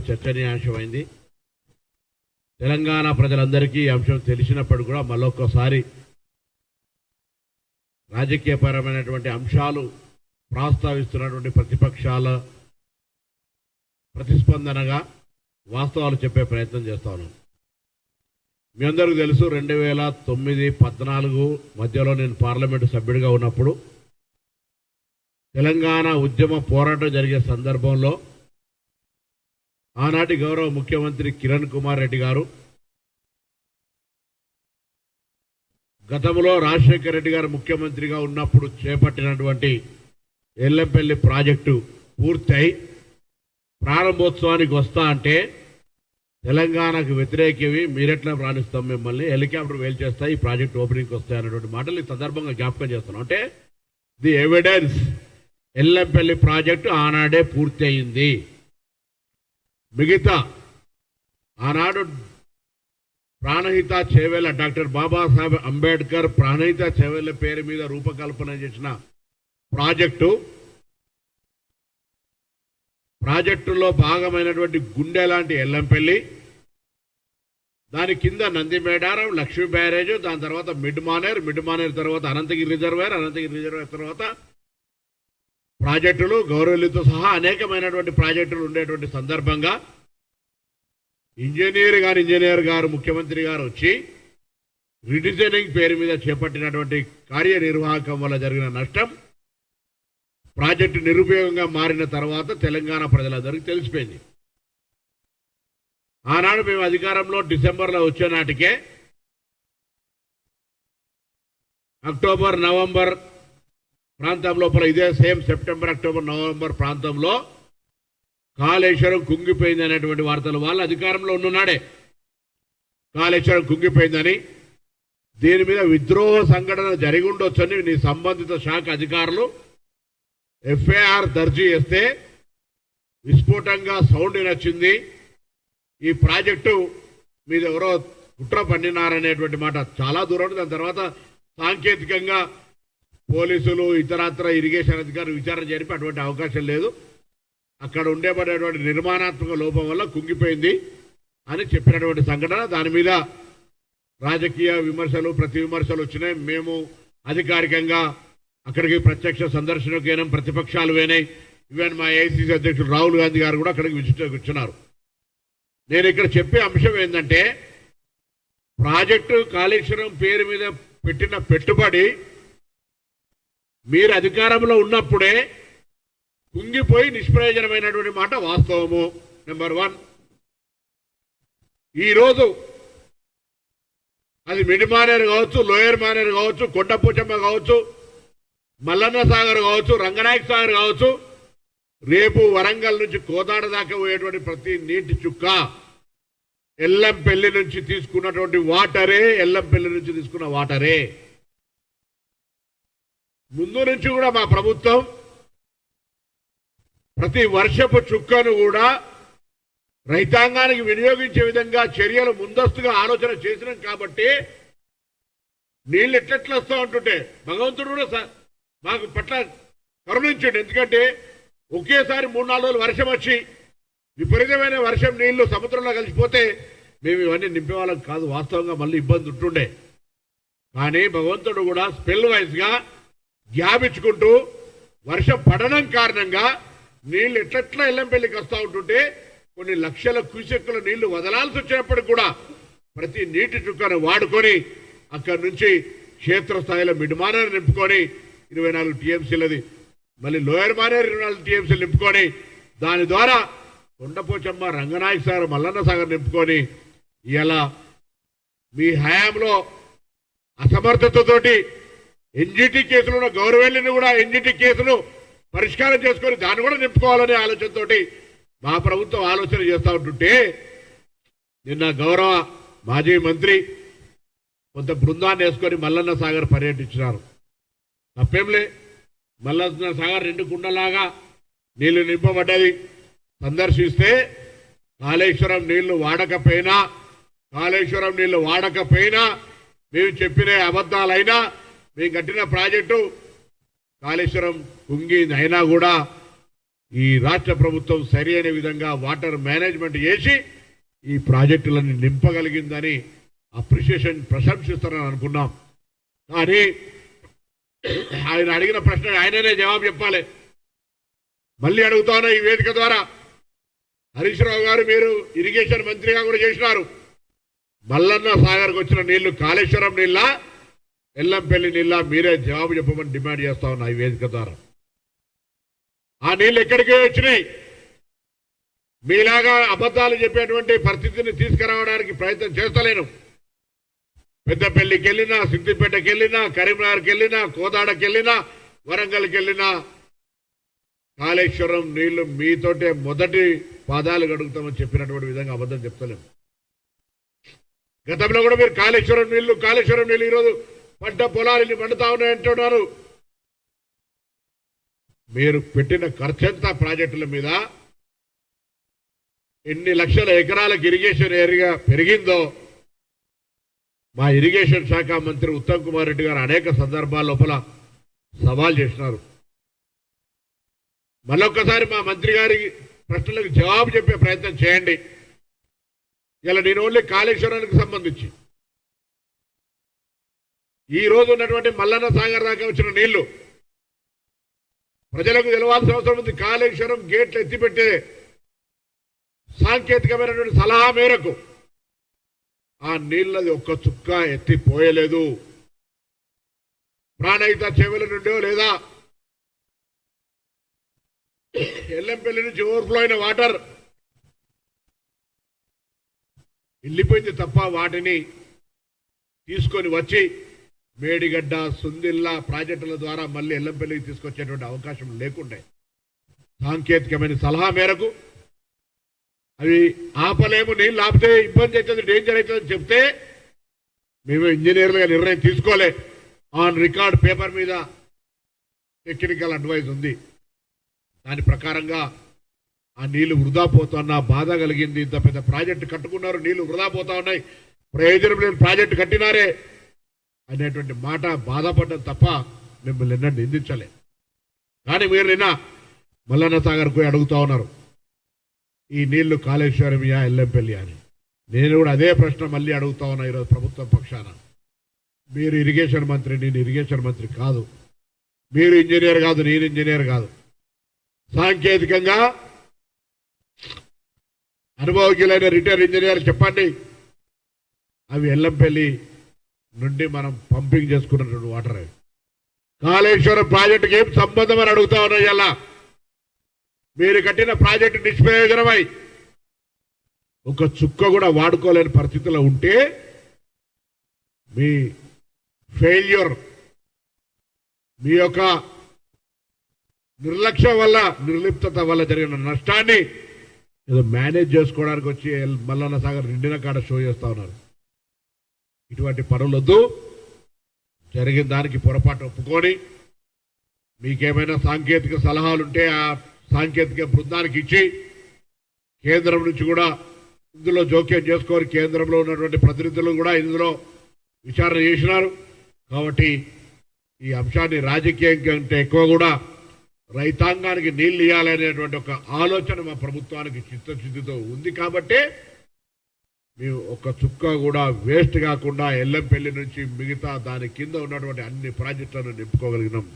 చర్చనీయాంశమైంది. తెలంగాణ ప్రజలందరికీ ఈ అంశం తెలిసినప్పుడు కూడా మళ్ళొక్కసారి రాజకీయపరమైనటువంటి అంశాలు ప్రస్తావిస్తున్నటువంటి ప్రతిపక్షాల ప్రతిస్పందనగా వాస్తవాలు చెప్పే ప్రయత్నం చేస్తాను. మీ అందరికీ తెలుసు 2009-14 మధ్యలో నేను పార్లమెంటు సభ్యుడిగా ఉన్నప్పుడు తెలంగాణ ఉద్యమ పోరాటం జరిగే సందర్భంలో ఆనాటి గౌరవ ముఖ్యమంత్రి కిరణ్ కుమార్ రెడ్డి గారు గతంలో రాజశేఖర రెడ్డి గారు ముఖ్యమంత్రిగా ఉన్నప్పుడు చేపట్టినటువంటి ఎల్లంపల్లి ప్రాజెక్టు పూర్తయి ప్రారంభోత్సవానికి వస్తా అంటే తెలంగాణకు వ్యతిరేకవి మీరెట్లా ప్రాణిస్తాం, మిమ్మల్ని హెలికాప్టర్ వేలు చేస్తాయి, ఈ ప్రాజెక్ట్ ఓపెనింగ్కి వస్తాయి అన్నటువంటి మాటలు ఈ సందర్భంగా జ్ఞాపకం చేస్తున్నాం. అంటే ది ఎవిడెన్స్ ఎల్లంపల్లి ప్రాజెక్టు ఆనాడే పూర్తి అయింది. మిగతా ఆనాడు ప్రాణహిత చేవేళ్ల డాక్టర్ బాబాసాహెబ్ అంబేద్కర్ ప్రాణహిత చేవేళ్ల పేరు మీద రూపకల్పన చేసిన ప్రాజెక్టులో భాగమైనటువంటి గుండె లాంటి ఎల్లంపల్లి, దాని కింద నందిమేడారం, లక్ష్మీ బ్యారేజ్, దాని తర్వాత మిడ్ మానేర్ తర్వాత అనంతగిరి రిజర్వేర్ తర్వాత ప్రాజెక్టులు గౌరవలితో సహా అనేకమైనటువంటి ప్రాజెక్టులు ఉండేటువంటి సందర్భంగా ఇంజనీర్ గారు ముఖ్యమంత్రి గారు వచ్చి రిడిజైనింగ్ పేరు మీద చేపట్టినటువంటి కార్యనిర్వాహకం వల్ల జరిగిన నష్టం ప్రాజెక్టు నిరుపయోగంగా మారిన తర్వాత తెలంగాణ ప్రజలందరికీ తెలిసిపోయింది. ఆనాడు మేము అధికారంలో డిసెంబర్లో వచ్చే నాటికే అక్టోబర్ నవంబర్ ప్రాంతం లోపల ఇదే సేమ్ సెప్టెంబర్ అక్టోబర్ నవంబర్ ప్రాంతంలో కాళేశ్వరం కుంగిపోయింది అనేటువంటి వార్తలు వాళ్ళు అధికారంలో ఉన్ననాడే కాళేశ్వరం కుంగిపోయిందని, దీని మీద విద్రోహ సంఘటన జరిగి ఉండొచ్చని నీ సంబంధిత శాఖ అధికారులు ఎఫ్ఐఆర్ దర్జీ చేస్తే విస్ఫోటంగా సౌండ్ నచ్చింది, ఈ ప్రాజెక్టు మీద ఎవరో కుట్ర పండినారనేటువంటి మాట చాలా దూరం. దాని తర్వాత సాంకేతికంగా పోలీసులు ఇతరత్ర ఇరిగేషన్ అధికారులు విచారణ జరిపి అటువంటి అవకాశం లేదు, అక్కడ ఉండేబడేటువంటి నిర్మాణాత్మక లోపం వల్ల కుంగిపోయింది అని చెప్పినటువంటి సంఘటన. దాని మీద రాజకీయ విమర్శలు ప్రతి విమర్శలు వచ్చినాయి. మేము అధికారికంగా అక్కడికి ప్రత్యక్ష సందర్శనకు అయినాం, ప్రతిపక్షాలు పోయినాయి. ఈవెన్ మా ఏఐసీసీ అధ్యక్షుడు రాహుల్ గాంధీ గారు కూడా అక్కడికి విజిట్ వచ్చినారు. నేను ఇక్కడ చెప్పే అంశం ఏంటంటే ప్రాజెక్టు కాళేశ్వరం పేరు మీద పెట్టిన పెట్టుబడి మీరు అధికారంలో ఉన్నప్పుడే కుంగిపోయి నిష్ప్రయోజనమైనటువంటి మాట వాస్తవము. నెంబర్ 1, ఈరోజు అది మిడ్ మానేర్ కావచ్చు, లోయర్ మానేర్ కావచ్చు, కొండపోచమ్మ కావచ్చు, మల్లన్న సాగర్ కావచ్చు, రంగనాయక సాగర్ కావచ్చు, రేపు వరంగల్ నుంచి కోదాడ దాకా పోయేటువంటి ప్రతి నీటి చుక్క ఎల్లంపల్లి నుంచి తీసుకున్నటువంటి వాటరే, ఎల్లంపల్లి నుంచి తీసుకున్న వాటరే. ముందు నుంచి కూడా మా ప్రభుత్వం ప్రతి వర్షపు చుక్కను కూడా రైతాంగానికి వినియోగించే విధంగా చర్యలు ముందస్తుగా ఆలోచన చేసినాం. కాబట్టి నీళ్ళు ఎట్లెట్లా వస్తూ ఉంటుంటే భగవంతుడు కూడా మాకు పట్ల కరుణించండి. ఎందుకంటే ఒకేసారి 3-4 రోజులు వర్షం వచ్చి విపరీతమైన వర్షం నీళ్లు సముద్రంలో కలిసిపోతే మేము ఇవన్నీ నింపేవాళ్ళం కాదు, వాస్తవంగా మళ్ళీ ఇబ్బంది ఉంటుండే. కానీ భగవంతుడు కూడా స్పెల్ వైజ్గా గ్యాప్ ఇచ్చుకుంటూ వర్షం పడడం కారణంగా నీళ్లు ఎట్లెట్లా ఎల్లంపల్లికి వస్తూ ఉంటుంటే కొన్ని లక్షల క్యూసెక్కుల నీళ్లు వదలాల్సి వచ్చినప్పటికి కూడా ప్రతి నీటి చుక్కను వాడుకొని అక్కడి నుంచి క్షేత్రస్థాయిలో మిడ్ మానేర్ నింపుకొని 24 టీఎంసీలది, మళ్ళీ లోయర్ మానేర్ 24 టీఎంసీలు నింపుకొని దాని ద్వారా కొండపోచమ్మ, రంగనాయక సాగర్, మల్లన్న సాగర్ నింపుకొని ఇలా మీ హయాంలో అసమర్థతతోటి ఎన్జిటి కేసులు ఉన్న గౌరవెల్లిని కూడా ఎన్జిటి కేసును పరిష్కారం చేసుకొని దాన్ని కూడా నింపుకోవాలనే ఆలోచనతో మా ప్రభుత్వం ఆలోచన చేస్తూ ఉంటుంటే నిన్న గౌరవ మాజీ మంత్రి కొంత బృందాన్ని వేసుకొని మల్లన్న సాగర్ పర్యటించినారు. తప్పేంలే, మల్లన్న సాగర్ 2 కుండలాగా నీళ్లు నింపబడ్డది. సందర్శిస్తే కాళేశ్వరం నీళ్లు వాడకపోయినా మేము చెప్పిన అబద్ధాలైనా మేము కట్టిన ప్రాజెక్టు కాళేశ్వరం కుంగి అయినా కూడా ఈ రాష్ట్ర ప్రభుత్వం సరైన విధంగా వాటర్ మేనేజ్మెంట్ చేసి ఈ ప్రాజెక్టులను నింపగలిగిందని అప్రిషియేషన్ ప్రశంసిస్తారని అనుకున్నాం. కానీ ఆయన అడిగిన ప్రశ్న ఆయననే జవాబు చెప్పాలి. మళ్ళీ అడుగుతాను ఈ వేదిక ద్వారా, హరీష్ రావు గారు మీరు ఇరిగేషన్ మంత్రిగా కూడా చేసినారు. మల్లన్న సాగర్కి వచ్చిన నీళ్లు కాళేశ్వరం నీళ్ళ, ఎల్లంపల్లి నీళ్ళ, మీరే జవాబు చెప్పమని డిమాండ్ చేస్తా ఉన్నా ఈ వేదిక ద్వారా. ఆ నీళ్ళు ఎక్కడికి వచ్చినాయి? మీలాగా అబద్ధాలు చెప్పేటువంటి పరిస్థితిని తీసుకురావడానికి ప్రయత్నం చేస్తలేను. పెద్దపల్లికి వెళ్ళినా, సిద్దిపేటకి వెళ్ళినా, కరీంనగర్కి వెళ్ళినా, కోదాడకి వెళ్ళినా, వరంగల్కి వెళ్ళినా కాళేశ్వరం నీళ్లు మీతోటే మొదటి పాదాలు గడుగుతామని చెప్పినటువంటి విధంగా అబద్ధం చెప్తలేము. గతంలో కూడా మీరు కాళేశ్వరం నీళ్లు ఈరోజు పంట పొలాలు పండుతా ఉన్నాయంటున్నారు. మీరు పెట్టిన ఖర్చంతా ప్రాజెక్టుల మీద ఎన్ని లక్షల ఎకరాలకు ఇరిగేషన్ ఏరియా పెరిగిందో మా ఇరిగేషన్ శాఖ మంత్రి ఉత్తమ్ కుమార్ రెడ్డి గారు అనేక సందర్భాల లోపల సవాల్ చేసినారు. మళ్ళొక్కసారి మా మంత్రి గారి ప్రశ్నలకు జవాబు చెప్పే ప్రయత్నం చేయండి. ఇలా నేను ఓన్లీ కాళేశ్వరానికి సంబంధించి ఈ రోజు ఉన్నటువంటి మల్లన్న సాగర్ దాకా వచ్చిన నీళ్లు ప్రజలకు తెలవాల్సిన అవసరం ఉంది. కాళేశ్వరం గేట్లు ఎత్తిపెట్టే సాంకేతికమైనటువంటి సలహా మేరకు ఆ నీళ్ళది ఒక్క చుక్క ఎత్తిపోయలేదు. ప్రాణహిత చెవుల నుండో లేదా ఎల్లంపల్లి నుంచి ఓవర్ఫ్లో అయిన వాటర్ వెళ్ళిపోయింది తప్ప వాటిని తీసుకొని వచ్చి మేడిగడ్డ, సుందిల్లా ప్రాజెక్టుల ద్వారా మళ్ళీ ఎల్లంపల్లికి తీసుకొచ్చేటువంటి అవకాశం లేకుండే సాంకేతికమైన సలహా మేరకు అవి ఆపలేము, నీళ్ళు ఆపితే ఇబ్బంది అవుతుంది, డేంజర్ అవుతుందని చెప్తే మేము ఇంజనీర్లుగా నిర్ణయం తీసుకోలే. ఆన్ రికార్డ్ పేపర్ మీద టెక్నికల్ అడ్వైజ్ ఉంది. దాని ప్రకారంగా ఆ నీళ్లు వృధా పోతున్నా బాధ కలిగింది. ఇంత పెద్ద ప్రాజెక్టు కట్టుకున్నారు, నీళ్లు వృధా పోతా ఉన్నాయి, ప్రయోజనం లేని ప్రాజెక్టు కట్టినారే అనేటువంటి మాట బాధపడ్డం తప్ప మిమ్మల్ని నిన్న నిందించలే. కానీ మీరు నిన్న మల్లన్న సాగర్ పోయి అడుగుతా ఉన్నారు ఈ నీళ్లు కాళేశ్వరమియా ఎల్లంపల్లి అని. నేను కూడా అదే ప్రశ్న మళ్ళీ అడుగుతా ఉన్నా ఈరోజు ప్రభుత్వం పక్షాన. మీరు ఇరిగేషన్ మంత్రి, నేను ఇరిగేషన్ మంత్రి కాదు, మీరు ఇంజనీర్ కాదు, నేను ఇంజనీర్ కాదు. సాంకేతికంగా అనుభవజ్ఞులైన రిటైర్ ఇంజనీర్ చెప్పండి, అవి ఎల్లంపల్లి నుండి మనం పంపింగ్ చేసుకున్నటువంటి వాటర్ అవి కాళేశ్వరం ప్రాజెక్టుకి ఏం సంబంధం అని అడుగుతా ఉన్నాయి. ఇలా మీరు కట్టిన ప్రాజెక్టు నిష్ప్రయోజనమై ఒక చుక్క కూడా వాడుకోలేని పరిస్థితిలో ఉంటే మీ ఫెయిల్యూర్, మీ యొక్క నిర్లక్ష్యం వల్ల, నిర్లిప్తత వల్ల జరిగిన నష్టాన్ని ఏదో మేనేజ్ చేసుకోవడానికి వచ్చి మల్లన్న సాగర్ నిండిన కాడ షో చేస్తా ఉన్నారు. ఇటువంటి పనులొద్దు. జరిగిన దానికి పొరపాటు ఒప్పుకొని మీకేమైనా సాంకేతిక సలహాలుంటే ఆ సాంకేతిక బృందానికి ఇచ్చి కేంద్రం నుంచి కూడా ఇందులో జోక్యం చేసుకొని కేంద్రంలో ఉన్నటువంటి ప్రతినిధులు కూడా ఇందులో విచారణ చేసినారు. కాబట్టి ఈ అంశాన్ని రాజకీయం కంటే ఎక్కువ కూడా రైతాంగానికి నీళ్లు ఇవ్వాలనేటువంటి ఒక ఆలోచన మా ప్రభుత్వానికి చిత్తశుద్ధితో ఉంది. కాబట్టి మేము ఒక చుక్క కూడా వేస్ట్ కాకుండా ఎల్లంపల్లి నుంచి మిగతా దాని కింద ఉన్నటువంటి అన్ని ప్రాజెక్టులను నింపుకోగలిగినాం.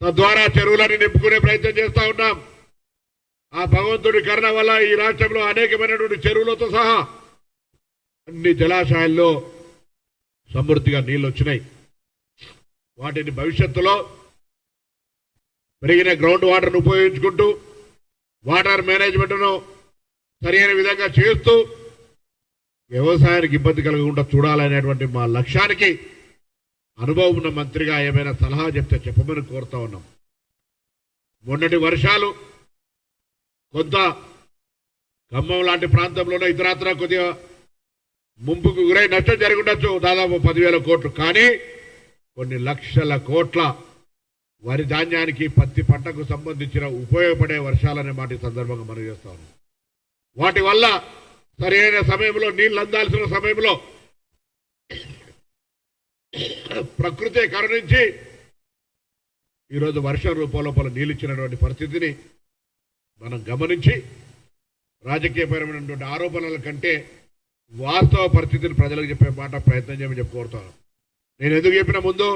తద్వారా చెరువులను నింపుకునే ప్రయత్నం చేస్తా ఉన్నాం. ఆ భగవంతుడి కరుణ వల్ల ఈ రాష్ట్రంలో అనేకమైనటువంటి చెరువులతో సహా అన్ని జలాశయాల్లో సమృద్ధిగా నీళ్లు వచ్చినాయి. వాటిని భవిష్యత్తులో పెరిగిన గ్రౌండ్ వాటర్ను ఉపయోగించుకుంటూ వాటర్ మేనేజ్మెంట్ను సరైన విధంగా చేస్తూ వ్యవసాయానికి ఇబ్బంది కలగకుండా చూడాలనేటువంటి మా లక్ష్యానికి అనుభవం ఉన్న మంత్రిగా ఏమైనా సలహా చెప్తే చెప్పమని కోరుతా ఉన్నాం. మొన్నటి వర్షాలు కొంత ఖమ్మం లాంటి ప్రాంతంలోనే ఇతరత్రా కొద్దిగా ముంపుకు గురై నష్టం జరిగి ఉండొచ్చు, దాదాపు 10,000 కోట్లు. కానీ కొన్ని లక్షల కోట్ల వరి ధాన్యానికి, పత్తి పంటకు సంబంధించిన ఉపయోగపడే వర్షాలనే మాట ఈ సందర్భంగా మనం చేస్తా ఉన్నాం. వాటి వల్ల సరైన సమయంలో నీళ్లు అందాల్సిన సమయంలో ప్రకృతి కరుణించి ఈరోజు వర్షం రూపంలో నీళ్ళు ఇచ్చినటువంటి పరిస్థితిని మనం గమనించి రాజకీయపరమైనటువంటి ఆరోపణల కంటే వాస్తవ పరిస్థితిని ప్రజలకు చెప్పే మాట ప్రయత్నం చేయమని చెప్పుకోరుతాను. నేను ఎందుకు చెప్పిన ముందు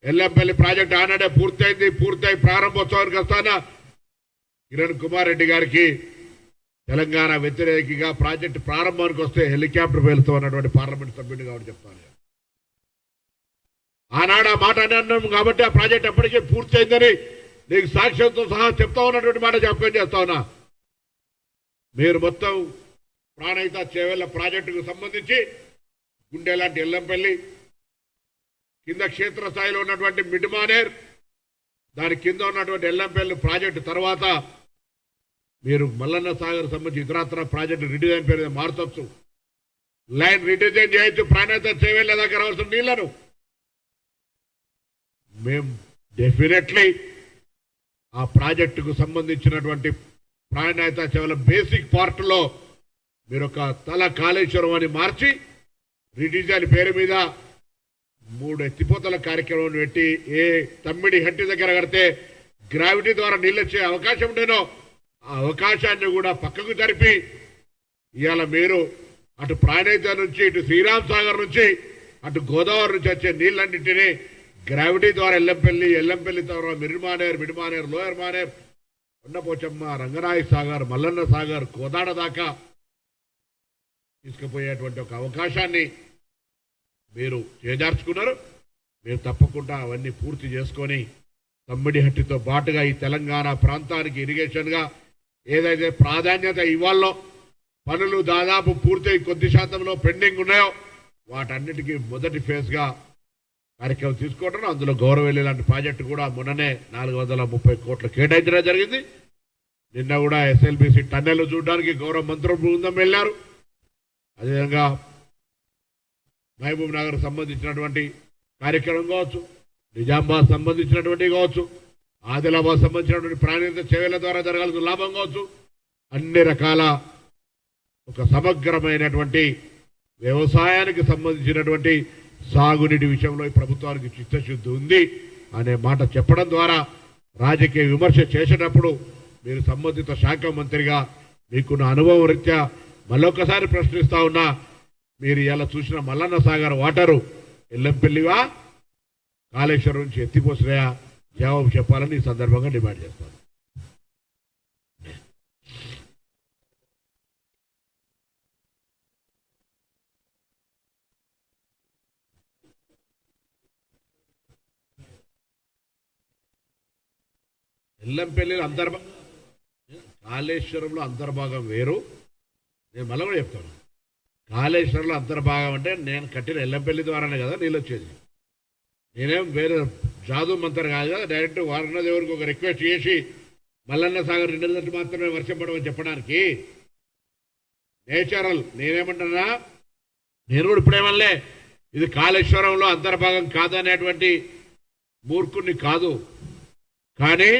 ఎల్లంపల్లి ప్రాజెక్ట్ ఆనాడే పూర్తయి ప్రారంభోత్సవానికి వస్తానా కిరణ్ కుమార్ రెడ్డి గారికి తెలంగాణ వ్యతిరేకిగా ప్రాజెక్టు ప్రారంభానికి వస్తే హెలికాప్టర్ పేలుతూ ఉన్నటువంటి పార్లమెంట్ సభ్యుడిని కాబట్టి చెప్తాను. ఆనాడు ఆ మాట అన్నాం కాబట్టి ఆ ప్రాజెక్ట్ అప్పటికే పూర్తయిందని నీకు సాక్ష్యంతో సహా చెప్తా ఉన్నటువంటి మాట జ్ఞాపకం చేస్తా ఉన్నా. మీరు మొత్తం ప్రాణహిత చేవెళ్ల ప్రాజెక్టుకు సంబంధించి గుండె లాంటి ఎల్లంపల్లి కింద క్షేత్రస్థాయిలో ఉన్నటువంటి మిడ్మానేర్ దాని కింద ఉన్నటువంటి ఎల్లంపల్లి ప్రాజెక్టు తర్వాత మీరు మల్లన్న సాగర్ సంబంధించి ఇతరత్ర ప్రాజెక్టు రిడిజైన్ పేరు మార్చొచ్చు, లైన్ రిడిజైన్ చేయొచ్చు. ప్రాణహిత చేవెళ్ల దగ్గర రావాల్సిన నీళ్లను మేము డెఫినెట్లీ ఆ ప్రాజెక్టుకు సంబంధించినటువంటి ప్రాణహిత చేవెళ్ల బేసిక్ పార్ట్లో మీరు ఒక తల కాళేశ్వరం అని మార్చి రిడిజైన్ పేరు మీద 3 ఎత్తిపోతల కార్యక్రమం పెట్టి ఏ తమ్మిడి హట్టి దగ్గర కడితే గ్రావిటీ ద్వారా నీళ్ళు వచ్చే అవకాశం ఉండేనో ఆ అవకాశాన్ని కూడా పక్కకు జరిపి ఇవాళ మీరు అటు ప్రాణహిత నుంచి ఇటు శ్రీరామ్ సాగర్ నుంచి అటు గోదావరి నుంచి వచ్చే నీళ్ళన్నింటినీ గ్రావిటీ ద్వారా ఎల్లంపల్లి ద్వారా మిడ్మానేర్ లోయర్ మానేర్ కొండపోచమ్మ రంగనాయ సాగర్ మల్లన్న సాగర్ కోదాడ దాకా తీసుకుపోయేటువంటి ఒక అవకాశాన్ని మీరు చేజార్చుకున్నారు. మీరు తప్పకుండా అవన్నీ పూర్తి చేసుకొని తమ్మిడిహట్టితో పాటుగా ఈ తెలంగాణ ప్రాంతానికి ఇరిగేషన్గా ఏదైతే ప్రాధాన్యత ఇవ్వాలో పనులు దాదాపు పూర్తయి కొద్ది శాతంలో పెండింగ్ ఉన్నాయో వాటన్నిటికీ మొదటి ఫేజ్గా కార్యక్రమం తీసుకోవడం. అందులో గౌరవెల్లి లాంటి ప్రాజెక్టు కూడా మొన్ననే 430 కోట్లు కేటాయించడం జరిగింది. నిన్న కూడా ఎస్ఎల్బిసి టన్నెల్ చూడడానికి గౌరవ మంత్రుల బృందం వెళ్ళారు. అదేవిధంగా మహబూబ్ నగర్ సంబంధించినటువంటి కార్యక్రమం కావచ్చు, నిజామాబాద్ సంబంధించినటువంటి కావచ్చు, ఆదిలాబాద్ సంబంధించినటువంటి ప్రాణహిత చేవెళ్ల ద్వారా జరగాల్సిన లాభం కావచ్చు, అన్ని రకాల ఒక సమగ్రమైనటువంటి వ్యవసాయానికి సంబంధించినటువంటి సాగునీటి విషయంలో ఈ ప్రభుత్వానికి చిత్తశుద్ధి ఉంది అనే మాట చెప్పడం ద్వారా రాజకీయ విమర్శ చేసేటప్పుడు మీరు సంబంధిత శాఖ మంత్రిగా మీకున్న అనుభవం రీత్యా మళ్ళొక్కసారి ప్రశ్నిస్తా ఉన్నా, మీరు ఇలా చూసిన మల్లన్న సాగర్ వాటరు ఎల్లంపల్లివా కాళేశ్వరం నుంచి ఎత్తిపోసినాయా జవాబు చెప్పాలని ఈ సందర్భంగా డిమాండ్ చేస్తాను. ఎల్లంపల్లిలో కాళేశ్వరంలో అంతర్భాగం వేరు. నేను మళ్ళీ కూడా చెప్తాను, కాళేశ్వరంలో అంతర్భాగం అంటే నేను కట్టిన ఎల్లంపల్లి ద్వారానే కదా నీళ్ళు వచ్చేది. నేనేం వేరే జాదు మంత్రి కాదు కదా, డైరెక్ట్ వారణదేవుడికి ఒక రిక్వెస్ట్ చేసి మల్లన్న సాగర్ నిండినట్టు మాత్రమే వర్షం పడమని చెప్పడానికి నేచురల్. నేనేమంటున్నా, నేను కూడా ఇప్పుడేమల్లే ఇది కాళేశ్వరంలో అంతర్భాగం కాదనేటువంటి మూర్ఖుని కాదు, కానీ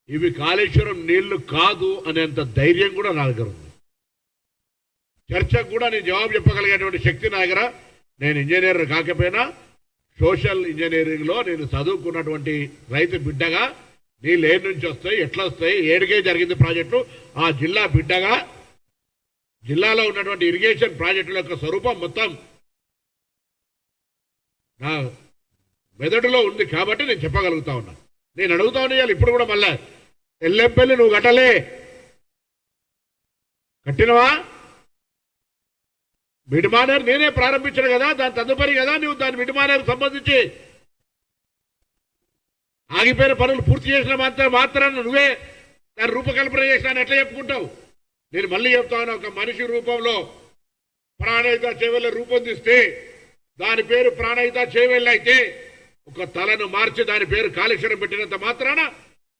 ఇవి కాళేశ్వరం నీళ్లు కాదు అనేంత ధైర్యం కూడా నా దగ్గర ఉంది. చర్చకు కూడా నేను జవాబు చెప్పగలిగేటువంటి శక్తి నా దగ్గర. నేను ఇంజనీర్ కాకపోయినా సోషల్ ఇంజనీరింగ్లో నేను చదువుకున్నటువంటి రైతు బిడ్డగా నీళ్ళు ఏడు నుంచి వస్తాయి, ఎట్లా వస్తాయి, ఏడుకే జరిగింది ప్రాజెక్టు, ఆ జిల్లా బిడ్డగా జిల్లాలో ఉన్నటువంటి ఇరిగేషన్ ప్రాజెక్టుల యొక్క స్వరూపం మొత్తం నా మెదడులో ఉంది కాబట్టి నేను చెప్పగలుగుతా ఉన్నా. నేను అడుగుతా ఉన్నాను ఇప్పుడు కూడా మళ్ళా, ఎల్లంపల్లి నువ్వు కట్టలే, కట్టినవా? మిడ్మానేర్ నేనే ప్రారంభించాను కదా, దాని తదుపరి కదా నువ్వు దాని మిడ్మానేర్ సంబంధించి ఆగిపోయిన పనులు పూర్తి చేసిన మాత్రాన నువ్వే దాని రూపకల్పన చేసినా ఎట్లా చెప్పుకుంటావు? నేను మళ్ళీ చెప్తాను, ఒక మనిషి రూపంలో ప్రాణహిత చేవెళ్ళ రూపొందిస్తే దాని పేరు ప్రాణహిత చేవెళ్ళ అయితే ఒక తలను మార్చి దాని పేరు కాళేశ్వరం పెట్టినంత మాత్రాన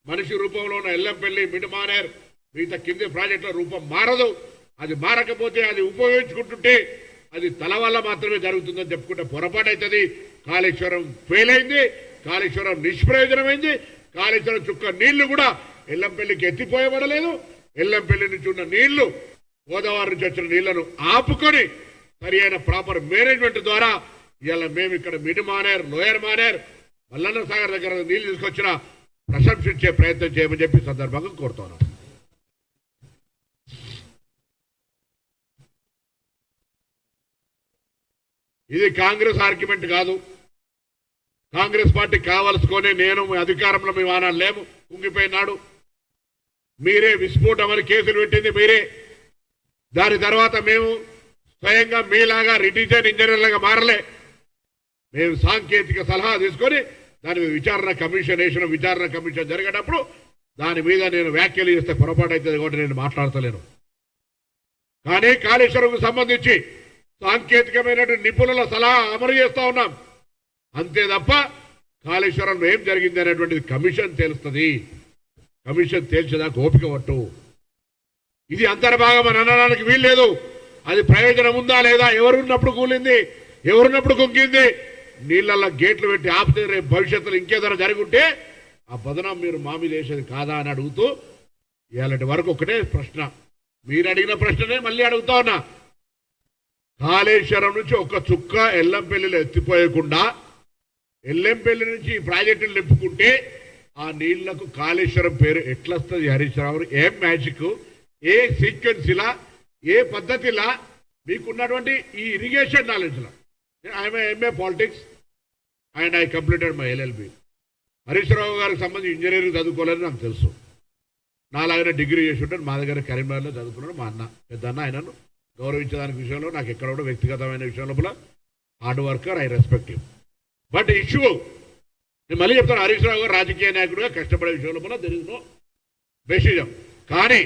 మనిషి రూపంలో ఉన్న ఎల్లంపల్లి మిడ్మానేర్ మిగతా కింది ప్రాజెక్టుల రూపం మారదు. అది మారకపోతే అది ఉపయోగించుకుంటుంటే అది తల వల్ల మాత్రమే జరుగుతుందని చెప్పుకుంటే పొరపాటు అవుతుంది. కాళేశ్వరం ఫెయిల్ అయింది, కాళేశ్వరం నిష్ప్రయోజనమైంది, కాళేశ్వరం చుక్క నీళ్లు కూడా ఎల్లంపల్లికి ఎత్తిపోయబడలేదు. ఎల్లంపల్లి నుంచి ఉన్న నీళ్లు గోదావరి నుంచి వచ్చిన నీళ్లను ఆపుకొని సరి అయిన ప్రాపర్ మేనేజ్మెంట్ ద్వారా ఇవాళ మేము ఇక్కడ మిడ్మానేర్ లోయర్ మానేర్ మల్లన్న సాగర్ దగ్గర నీళ్లు తీసుకొచ్చిన ప్రశంసించే ప్రయత్నం చేయమని చెప్పి సందర్భంగా కోరుతున్నాను. ఇది కాంగ్రెస్ ఆర్గ్యుమెంట్ కాదు. కాంగ్రెస్ పార్టీ కావలసుకొని నేను అధికారంలో మేము ఆనాడు లేము, కుంగిపోయినాడు మీరే, విస్ఫోటమని కేసులు పెట్టింది మీరే. దాని తర్వాత మేము స్వయంగా మీలాగా రిటిజన్ ఇంజనీర్లుగా మారలే. మేము సాంకేతిక సలహా తీసుకొని దాని మీద విచారణ కమిషన్ వేసిన, విచారణ కమిషన్ జరిగేటప్పుడు దాని మీద నేను వ్యాఖ్యలు చేస్తే పొరపాటు అవుతుంది కాబట్టి నేను మాట్లాడతలేను. కానీ కాళేశ్వరంకు సంబంధించి సాంకేతికమైనటువంటి నిపుణుల సలహా అమలు చేస్తా ఉన్నాం. అంతే తప్ప కాళేశ్వరంలో ఏం జరిగింది అనేటువంటిది కమిషన్ తెలుస్తుంది. కమిషన్ తేల్చేదాకా ఓపిక పట్టు. ఇది అంతర్భాగం అని అనడానికి వీల్లేదు. అది ప్రయోజనం ఉందా లేదా, ఎవరున్నప్పుడు కూలింది, ఎవరున్నప్పుడు కుంగింది, నీళ్ళల్లో గేట్లు పెట్టి ఆపితే రేపు భవిష్యత్తులో ఇంకేదైనా జరుగుంటే ఆ బదనం మీరు మామి చేసేది కాదా అని అడుగుతూ ఇలాంటి వరకు ఒకటే ప్రశ్న, మీరు అడిగిన ప్రశ్ననే మళ్ళీ అడుగుతా ఉన్నా. కాళేశ్వరం నుంచి ఒక చుక్క ఎల్లంపల్లిలో ఎత్తిపోయకుండా ఎల్లంపల్లి నుంచి ఈ ప్రాజెక్టులు నింపుకుంటే ఆ నీళ్లకు కాళేశ్వరం పేరు ఎట్లొస్తుంది? హరీష్ రావు, ఏం మ్యాజిక్, ఏ సీక్వెన్స్ ఇలా, ఏ పద్ధతిలా మీకున్నటువంటి ఈ ఇరిగేషన్ నాలెడ్జ్లో. I'm MA politics and I completed my LLB. Harish Rao గారికి సంబంధించి ఇంజనీరింగ్ చదువుకోవాలని నాకు తెలుసు. నాలాగనే డిగ్రీ చేసి ఉంటాను. మా దగ్గర కరీంనగర్లో చదువుకున్నాడు మా అన్న, పెద్ద అన్న. ఆయనను గౌరవించడానికి విషయంలో నాకు ఎక్కడ కూడా వ్యక్తిగతమైన విషయం లోపల hard worker, I respect him. But issue నేను మళ్ళీ చెప్తాను, హరీష్ రావు గారు రాజకీయ నాయకుడిగా కష్టపడే విషయం లోపల దెర్ ఇస్ నో బేసిజం. కానీ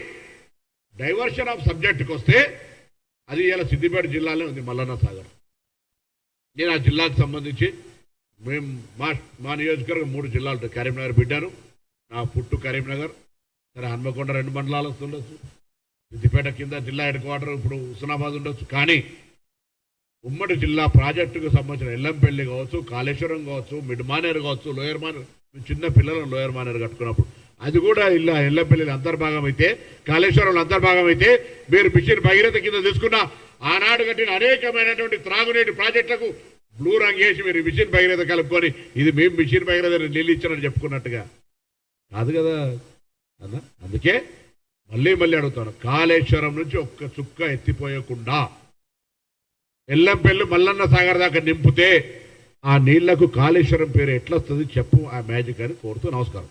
డైవర్షన్ ఆఫ్ సబ్జెక్ట్కి వస్తే అది ఇలా సిద్దిపేట జిల్లాలో ఉంది, మల్లన్న సాగర్. నేను ఆ జిల్లాకు సంబంధించి మేము మా నియోజకవర్గం 3 జిల్లాలు ఉంటాయి. కరీంనగర్ బిడ్డాను, నా పుట్టు కరీంనగర్. సరే హన్మకొండ 2 మండలాలు వస్తుండొచ్చు, సిద్దిపేట కింద జిల్లా హెడ్ క్వార్టర్ ఇప్పుడు హుస్నాబాద్ ఉండొచ్చు. కానీ ఉమ్మడి జిల్లా ప్రాజెక్టుకు సంబంధించిన ఎల్లంపల్లి కావచ్చు, కాళేశ్వరం కావచ్చు, మిడ్ మానేరు కావచ్చు, లోయర్ మానేరు, చిన్న పిల్లలను లోయర్ మానేరు కట్టుకున్నప్పుడు అది కూడా ఇలా ఎల్లంపల్లిలో అంతర్భాగం అయితే, కాళేశ్వరంలో అంతర్భాగం అయితే, మీరు మిషన్ భగీరథ కింద తీసుకున్న ఆనాడు కట్టిన అనేకమైనటువంటి త్రాగునీటి ప్రాజెక్టులకు బ్లూ రంగు వేసి మీరు మిషన్ భగీరథ కలుపుకొని ఇది మేము మిషన్ భగీరథ నీళ్ళు ఇచ్చానని చెప్పుకున్నట్టుగా కాదు కదా అన్న. అందుకే మళ్ళీ అడుగుతాను, కాళేశ్వరం నుంచి ఒక్క చుక్క ఎత్తిపోయకుండా ఎల్లంపల్లి మల్లన్న సాగర్ దాకా నింపితే ఆ నీళ్లకు కాళేశ్వరం పేరు ఎట్లొస్తుంది చెప్పు, ఆ మ్యాజిక్ అని కోరుతూ నమస్కారం.